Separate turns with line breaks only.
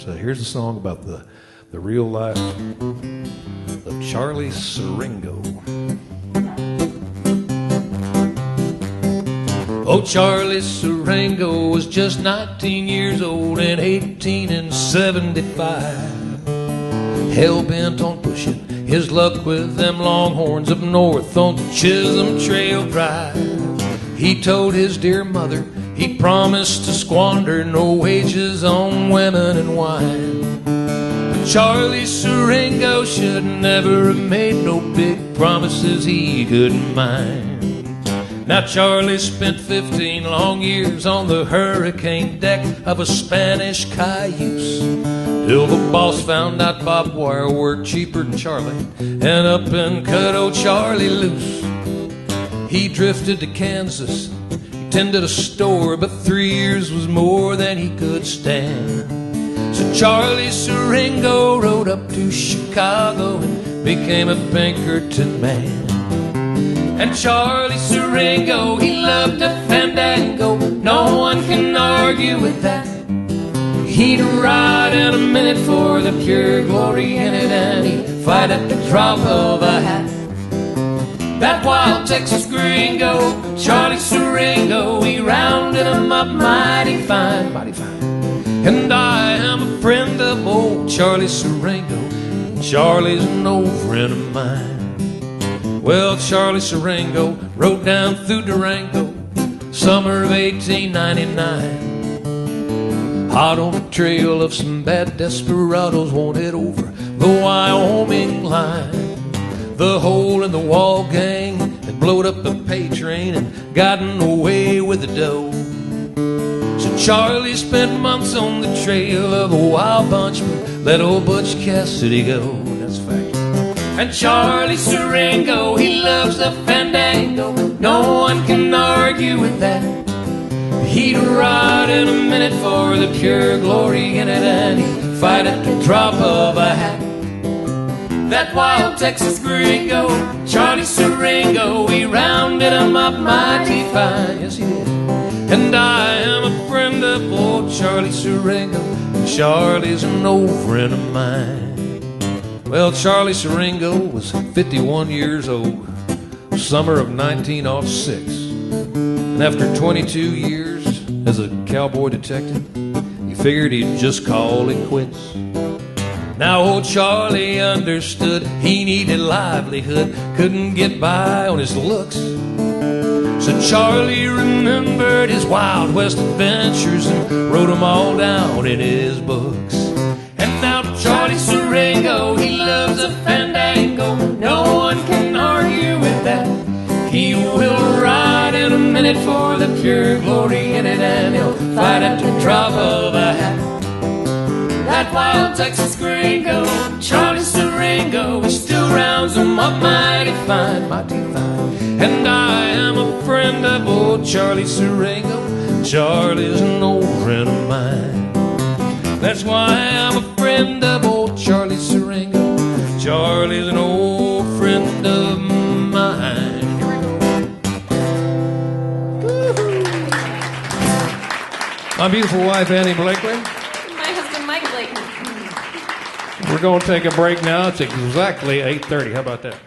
So here's a song about the real life of Charlie Surringo. Oh, Charlie Surringo was just 19 years old in 1875. Hell-bent on pushing his luck with them longhorns up north on the Chisholm Trail Drive. He told his dear mother he promised to squander no wages on women and wine. But Charlie Surringo should never have made no big promises he couldn't mind. Now Charlie spent 15 long years on the hurricane deck of a Spanish cayuse, till the boss found out barbed wire worked cheaper than Charlie and up and cut old Charlie loose. He drifted to Kansas, he tended a store, but 3 years was more than he could stand. So Charlie Surringo rode up to Chicago and became a Pinkerton man. And Charlie Surringo, he loved a fandango, no one can argue with that. He'd ride in a minute for the pure glory in it, and he'd fight at the drop of a hat. That wild Texas gringo, Charlie Surringo, he rounded him up mighty fine, mighty fine. And I am a friend of old Charlie Surringo, and Charlie's an old friend of mine. Well, Charlie Surringo rode down through Durango, summer of 1899. Hot on the trail of some bad desperados wanted over the Wyoming line. The hole in the wall gang had blowed up the pay train and gotten away with the dough. So Charlie spent months on the trail of a wild bunch, but let old Butch Cassidy go. That's a fact. And Charlie Surringo, he loves the fandango, no one can argue with that. He'd ride in a minute for the pure glory in it, and he'd fight at the drop of a hat. That wild Texas gringo, Charlie Surringo, he rounded him up mighty fine, yes he did. And I am a friend of old Charlie Surringo, and Charlie's an old friend of mine. Well, Charlie Surringo was 51 years old, summer of 1906. And after 22 years as a cowboy detective, he figured he'd just call it quits. Now old Charlie understood he needed livelihood, couldn't get by on his looks. So Charlie remembered his Wild West adventures and wrote them all down in his books. And now Charlie Surringo, he loves a fandango, no one can argue with that. He will ride in a minute for the pure glory in it, and he'll fight at the drop of a hat. That wild Texas gringo, Charlie Surringo, he still rounds them up mighty fine, mighty fine. And I am a friend of old Charlie Surringo, Charlie's an old friend of mine. That's why I'm a friend of old Charlie Surringo, Charlie's an old friend of mine. Here we go. My beautiful wife, Annie Blakely.
Mike Blake.
We're going to take a break now. It's exactly 8:30. How about that?